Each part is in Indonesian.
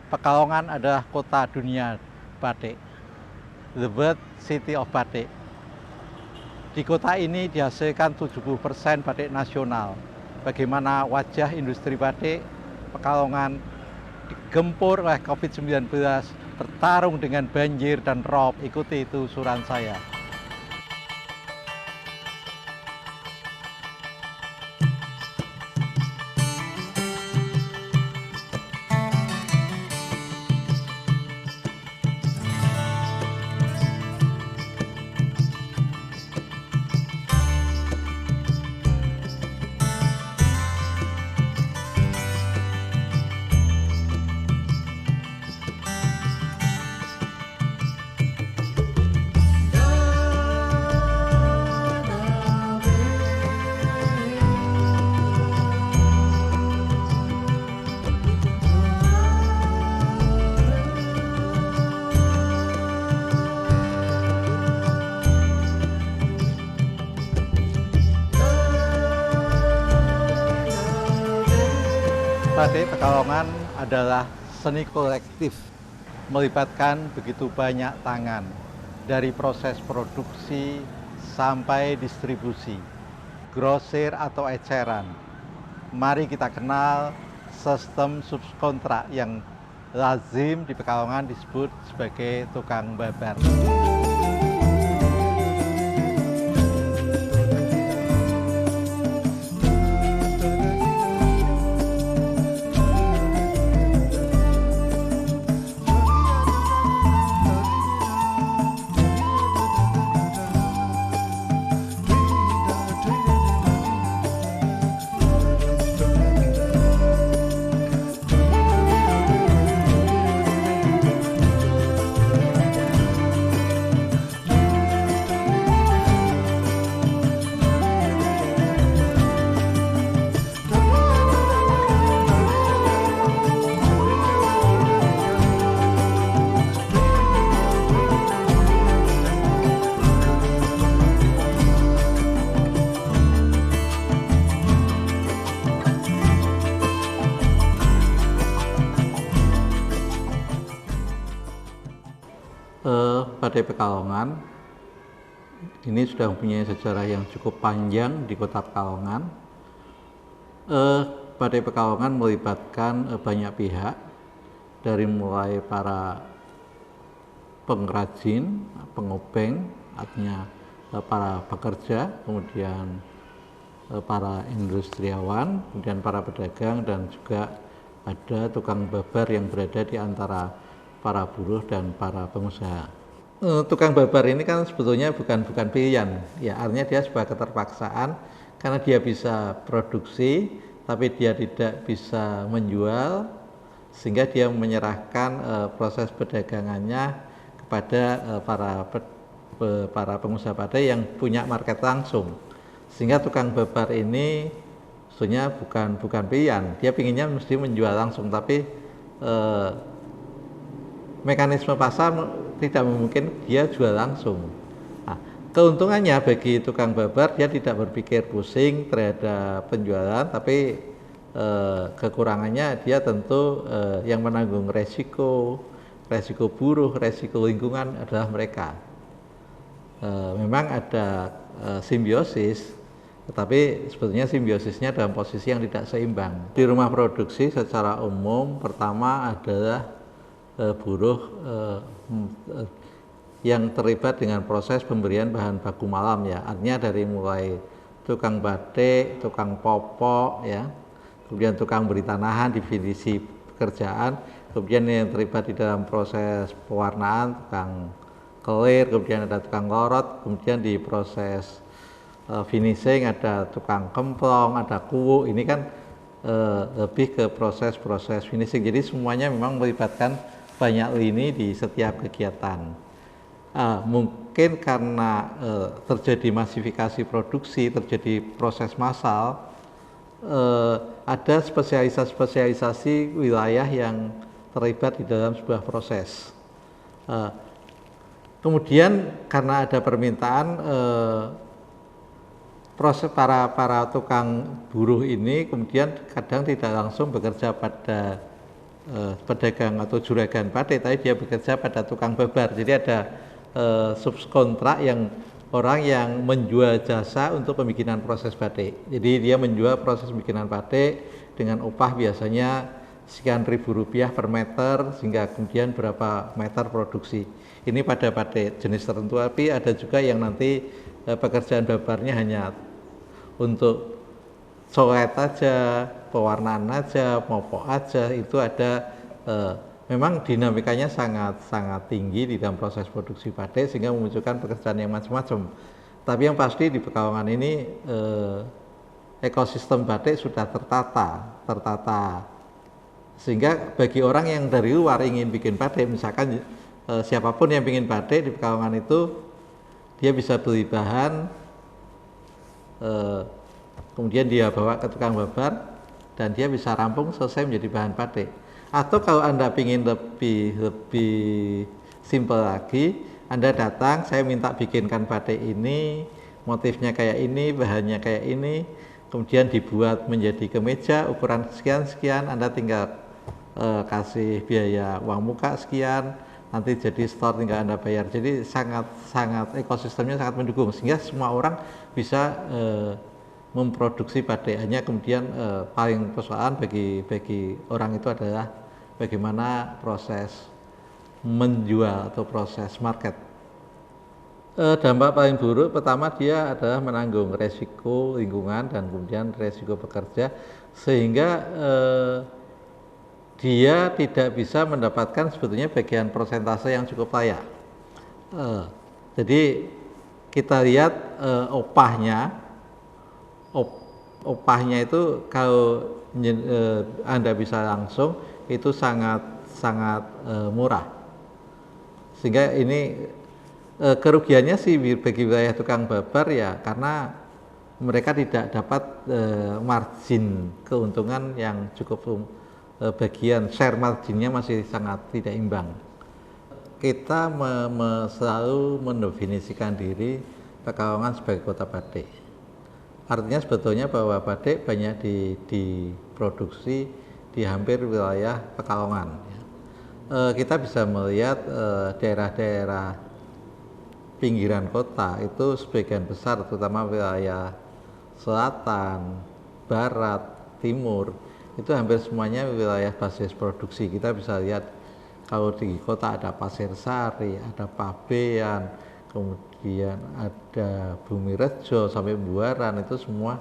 Pekalongan adalah kota dunia batik, the world city of batik. Di kota ini dihasilkan 70% batik nasional. Bagaimana wajah industri batik Pekalongan digempur oleh COVID-19, bertarung dengan banjir dan rob. Ikuti telusuran saya. Batik Pekalongan adalah seni kolektif, melibatkan begitu banyak tangan, dari proses produksi sampai distribusi, grosir atau eceran. Mari kita kenal sistem subkontrak yang lazim di Pekalongan disebut sebagai tukang babar. Batik Pekalongan ini sudah mempunyai sejarah yang cukup panjang di kota Pekalongan. Batik Pekalongan melibatkan banyak pihak, dari mulai para pengrajin, pengobeng, artinya para pekerja, kemudian para industriawan, kemudian para pedagang, dan juga ada tukang babar yang berada di antara para buruh dan para pengusaha. Tukang babar ini kan sebetulnya bukan pilihan, ya, artinya dia sebuah keterpaksaan karena dia bisa produksi tapi dia tidak bisa menjual, sehingga dia menyerahkan proses perdagangannya kepada para pengusaha batik yang punya market langsung. Sehingga tukang babar ini sebetulnya bukan pilihan, dia pinginnya mesti menjual langsung, tapi mekanisme pasar tidak memungkinkan dia jual langsung. Nah, keuntungannya bagi tukang babar, dia tidak berpikir pusing terhadap penjualan, tapi kekurangannya dia tentu yang menanggung resiko buruh, resiko lingkungan adalah mereka. Memang ada simbiosis, tetapi sebetulnya simbiosisnya dalam posisi yang tidak seimbang. Di rumah produksi secara umum, pertama adalah buruh yang terlibat dengan proses pemberian bahan baku malam, ya, artinya dari mulai tukang batik, tukang popok, ya, kemudian tukang beri tanahan, definisi pekerjaan, kemudian yang terlibat di dalam proses pewarnaan, tukang kelir, kemudian ada tukang lorot, kemudian di proses finishing ada tukang kemplong, ada kuwu. Ini kan lebih ke proses finishing, jadi semuanya memang melibatkan banyak lini di setiap kegiatan. Mungkin karena terjadi masifikasi produksi, terjadi proses massal, ada spesialisasi wilayah yang terlibat di dalam sebuah proses. Kemudian karena ada permintaan, proses para tukang buruh ini kemudian kadang tidak langsung bekerja pada pedagang atau juragan batik, tapi dia bekerja pada tukang babar. Jadi ada subkontrak yang orang yang menjual jasa untuk pembikinan proses batik. Jadi dia menjual proses pembikinan batik dengan upah biasanya sekian ribu rupiah per meter, sehingga kemudian berapa meter produksi. Ini pada batik jenis tertentu, tapi ada juga yang nanti pekerjaan babarnya hanya untuk coret aja, pewarnaan aja, popok aja. Itu ada memang dinamikanya sangat tinggi di dalam proses produksi batik, sehingga memunculkan pekerjaan yang macam-macam. Tapi yang pasti di Pekalongan ini ekosistem batik sudah tertata, sehingga bagi orang yang dari luar ingin bikin batik, misalkan siapapun yang ingin batik di Pekalongan itu, dia bisa beli bahan, kemudian dia bawa ke tukang babar, dan dia bisa rampung selesai menjadi bahan batik. Atau kalau Anda ingin lebih simpel lagi, Anda datang, saya minta bikinkan batik ini, motifnya kayak ini, bahannya kayak ini, kemudian dibuat menjadi kemeja ukuran sekian-sekian, Anda tinggal kasih biaya uang muka sekian, nanti jadi store tinggal Anda bayar. Jadi sangat ekosistemnya sangat mendukung, sehingga semua orang bisa memproduksi batik. Hanya kemudian paling persoalan bagi orang itu adalah bagaimana proses menjual atau proses market. Dampak paling buruk pertama, dia adalah menanggung resiko lingkungan dan kemudian resiko pekerja, sehingga dia tidak bisa mendapatkan sebetulnya bagian persentase yang cukup layak. Jadi kita lihat opahnya itu kalau Anda bisa langsung itu sangat murah, sehingga ini kerugiannya sih bagi wilayah tukang babar ya, karena mereka tidak dapat margin keuntungan yang cukup, bagian share marginnya masih sangat tidak imbang. Kita selalu mendefinisikan diri Pekalongan sebagai kota batik. Artinya sebetulnya bahwa batik banyak diproduksi di hampir wilayah Pekalongan. Kita bisa melihat daerah-daerah pinggiran kota itu sebagian besar, terutama wilayah selatan, barat, timur, itu hampir semuanya wilayah basis produksi. Kita bisa lihat kalau di kota ada Pasir Sari, ada Pabean, kemudian ada Bumirejo sampai Buaran, itu semua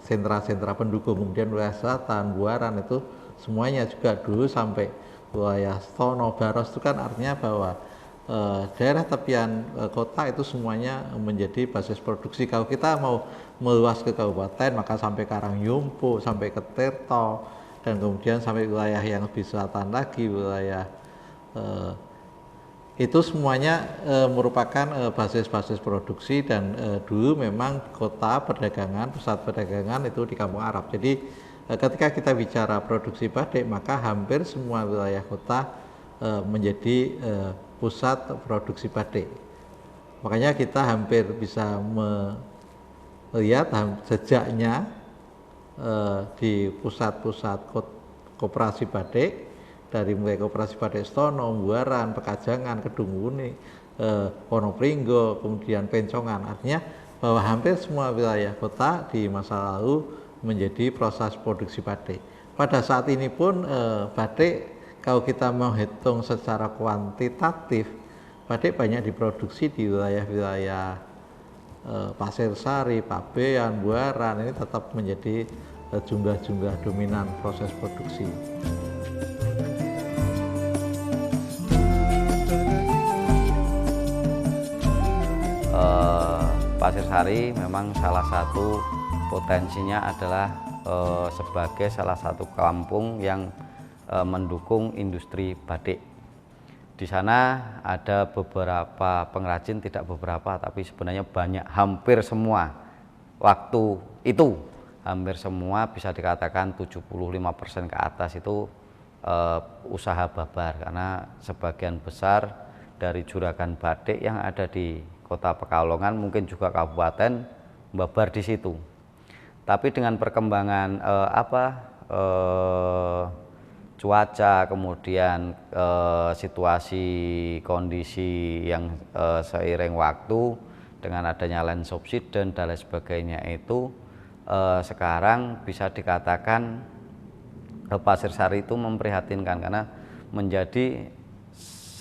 sentra-sentra pendukung. Kemudian wilayah selatan, Buaran, itu semuanya juga dulu sampai wilayah Stono, Baros, itu kan artinya bahwa daerah tepian kota itu semuanya menjadi basis produksi. Kalau kita mau meluas ke kabupaten, maka sampai Karangyumpu, sampai ke Tirto, dan kemudian sampai wilayah yang lebih selatan lagi, wilayah itu semuanya merupakan basis-basis produksi. Dan dulu memang kota perdagangan, pusat perdagangan itu di Kampung Arab. Jadi ketika kita bicara produksi batik, maka hampir semua wilayah kota menjadi pusat produksi batik. Makanya kita hampir bisa melihat jejaknya di pusat-pusat koperasi batik, dari mulai koperasi batik Stono, Buaran, Pekajangan, Kedunguni, Wonopringgo, kemudian Pencongan. Artinya bahwa hampir semua wilayah kota di masa lalu menjadi proses produksi batik. Pada saat ini pun batik, kalau kita menghitung secara kuantitatif, batik banyak diproduksi di wilayah-wilayah Pasir Sari, Pabean, Buaran, ini tetap menjadi jumlah-jumlah dominan proses produksi. Pasir Sari memang salah satu potensinya adalah sebagai salah satu kampung yang mendukung industri batik. Di sana ada beberapa pengrajin, tidak beberapa, tapi sebenarnya banyak, hampir semua. Waktu itu hampir semua, bisa dikatakan 75% ke atas itu usaha babar, karena sebagian besar dari juragan batik yang ada di kota Pekalongan, mungkin juga kabupaten, babar di situ. Tapi dengan perkembangan cuaca, kemudian situasi kondisi yang seiring waktu dengan adanya land subsidence dan lain sebagainya itu sekarang bisa dikatakan Pasir Sari itu memprihatinkan karena menjadi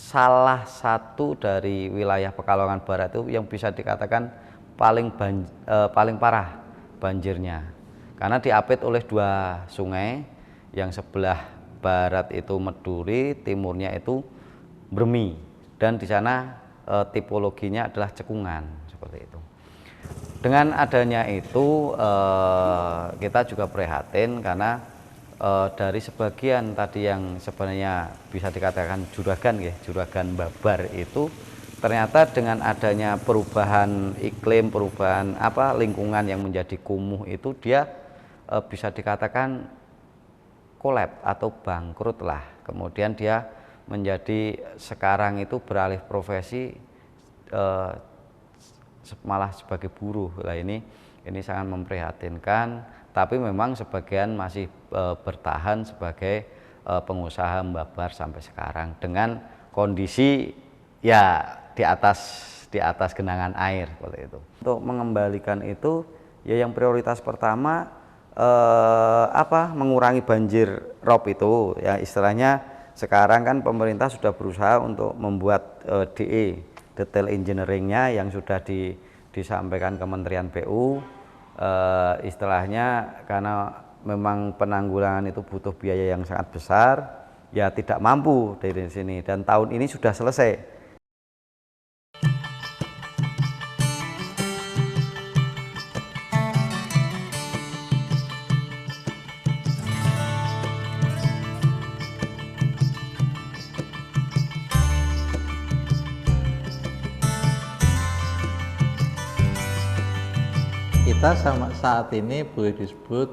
salah satu dari wilayah Pekalongan Barat itu yang bisa dikatakan paling parah banjirnya, karena diapit oleh 2 sungai, yang sebelah barat itu Meduri, timurnya itu Bermi, dan di sana tipologinya adalah cekungan seperti itu. Dengan adanya itu kita juga prihatin karena dari sebagian tadi yang sebenarnya bisa dikatakan juragan babar itu, ternyata dengan adanya perubahan iklim, perubahan lingkungan yang menjadi kumuh itu, dia bisa dikatakan kolab atau bangkrut lah. Kemudian dia menjadi sekarang itu beralih profesi malah sebagai buruh. Lah ini sangat memprihatinkan, tapi memang sebagian masih bertahan sebagai pengusaha babar sampai sekarang dengan kondisi ya di atas genangan air seperti itu. Untuk mengembalikan itu ya yang prioritas pertama mengurangi banjir rob itu ya, istilahnya sekarang kan pemerintah sudah berusaha untuk membuat detail engineeringnya yang sudah disampaikan Kementerian PU, istilahnya karena memang penanggulangan itu butuh biaya yang sangat besar, ya tidak mampu dari sini, dan tahun ini sudah selesai. Kita saat ini boleh disebut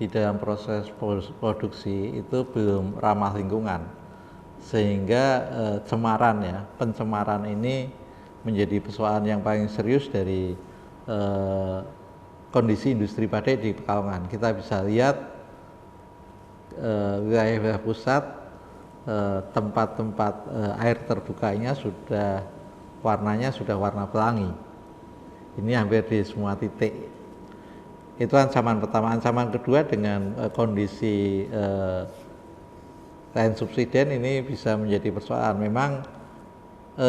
di dalam proses produksi itu belum ramah lingkungan, sehingga pencemaran ini menjadi persoalan yang paling serius dari kondisi industri batik di Pekalongan. Kita bisa lihat wilayah pusat, tempat-tempat air terbukanya warnanya sudah warna pelangi. Ini hampir di semua titik. Itu ancaman pertama. Ancaman kedua dengan kondisi land subsidence ini bisa menjadi persoalan. Memang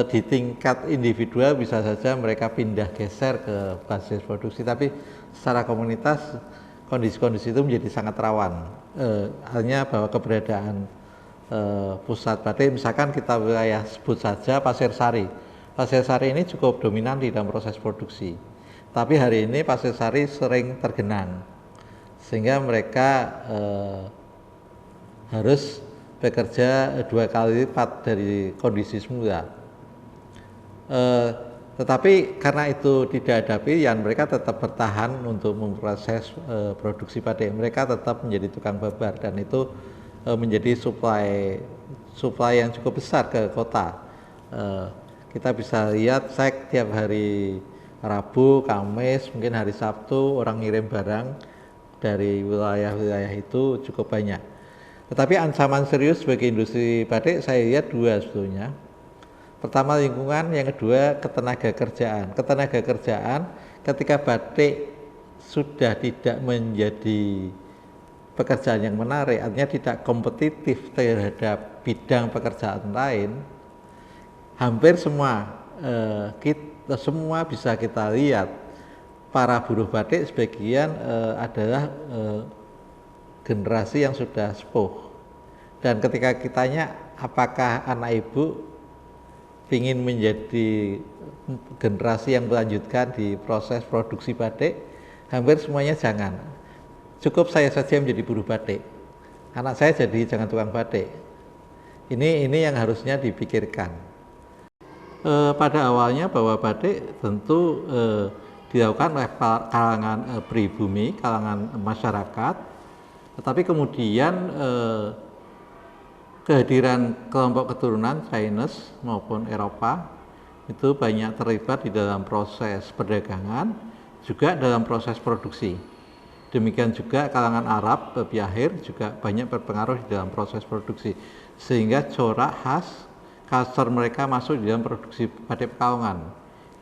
di tingkat individual bisa saja mereka pindah geser ke basis produksi, tapi secara komunitas kondisi-kondisi itu menjadi sangat rawan. Hanya bahwa keberadaan pusat batik, misalkan kita wilayah sebut saja Pasir Sari. Pasir Sari ini cukup dominan di dalam proses produksi. Tapi hari ini Pasir Sari sering tergenang, sehingga mereka harus bekerja 2 kali lipat dari kondisi semula. Tetapi karena itu tidak ada pilihan, mereka tetap bertahan untuk memproses produksi batik. Mereka tetap menjadi tukang babar, dan itu menjadi supply yang cukup besar ke kota. Kita bisa lihat, saya tiap hari Rabu, Kamis, mungkin hari Sabtu orang ngirim barang dari wilayah-wilayah itu cukup banyak. Tetapi ancaman serius bagi industri batik saya lihat 2 sebetulnya. Pertama lingkungan, yang kedua ketenaga kerjaan. Ketenaga kerjaan ketika batik sudah tidak menjadi pekerjaan yang menarik, artinya tidak kompetitif terhadap bidang pekerjaan lain, hampir semua semua bisa kita lihat para buruh batik sebagian adalah generasi yang sudah sepuh, dan ketika kitanya apakah anak ibu ingin menjadi generasi yang melanjutkan di proses produksi batik, hampir semuanya jangan, cukup saya saja menjadi buruh batik, anak saya jadi jangan tukang batik. Ini yang harusnya dipikirkan. Pada awalnya bahwa batik tentu dilakukan oleh kalangan pribumi, kalangan masyarakat, tetapi kemudian kehadiran kelompok keturunan Chinese maupun Eropa itu banyak terlibat di dalam proses perdagangan, juga dalam proses produksi. Demikian juga kalangan Arab lebih akhir juga banyak berpengaruh di dalam proses produksi, sehingga corak khas culture mereka masuk di dalam produksi batik Pekalongan.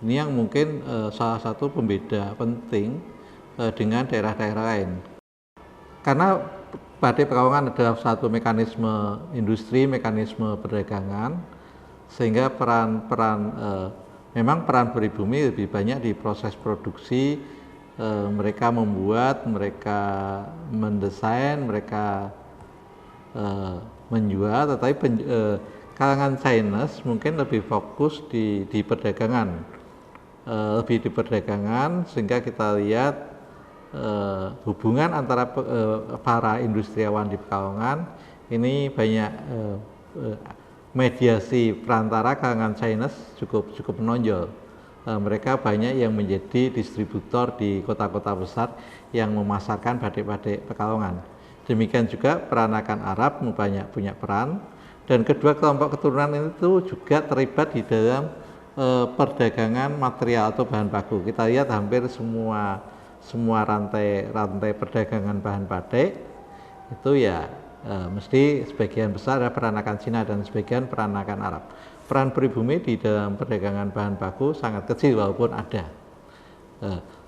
Ini yang mungkin salah satu pembeda penting dengan daerah-daerah lain. Karena batik Pekalongan adalah satu mekanisme industri, mekanisme perdagangan, sehingga memang peran pribumi lebih banyak di proses produksi. Mereka membuat, mereka mendesain, mereka menjual, tetapi kalangan Chinese mungkin lebih fokus di perdagangan, lebih di perdagangan, sehingga kita lihat hubungan antara para industriawan di Pekalongan ini banyak mediasi perantara kalangan Chinese cukup menonjol. Mereka banyak yang menjadi distributor di kota-kota besar yang memasarkan batik-batik Pekalongan. Demikian juga peranakan Arab banyak punya peran, dan kedua kelompok keturunan itu juga terlibat di dalam perdagangan material atau bahan baku. Kita lihat hampir semua rantai perdagangan bahan batik itu ya mesti sebagian besar adalah peranakan Cina dan sebagian peranakan Arab. Peran pribumi di dalam perdagangan bahan baku sangat kecil walaupun ada.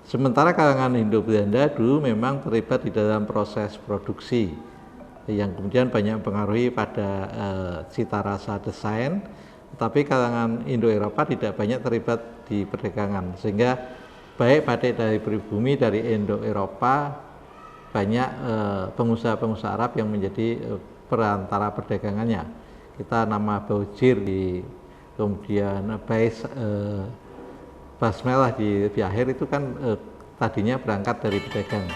Sementara kalangan Indo-Belanda dulu memang terlibat di dalam proses produksi yang kemudian banyak mempengaruhi pada cita rasa desain, tapi kalangan Indo-Eropa tidak banyak terlibat di perdagangan, sehingga baik batik dari pribumi dari Indo-Eropa banyak pengusaha-pengusaha Arab yang menjadi perantara perdagangannya. Kita nama Baujir kemudian Basmelah di akhir itu kan tadinya berangkat dari pedagang.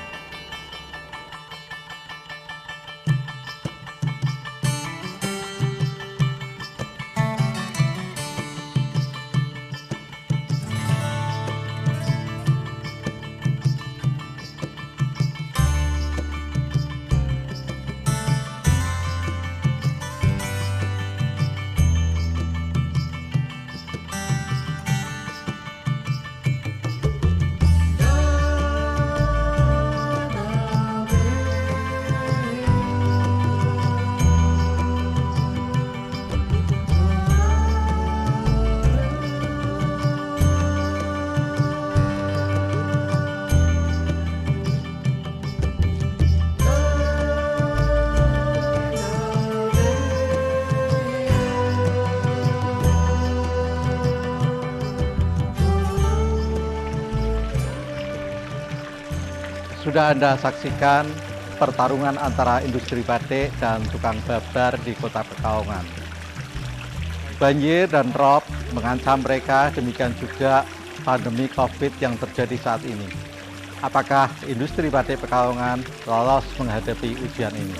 Sudah Anda saksikan pertarungan antara industri batik dan tukang babar di kota Pekalongan. Banjir dan rob mengancam mereka, demikian juga pandemi COVID yang terjadi saat ini. Apakah industri batik Pekalongan lolos menghadapi ujian ini?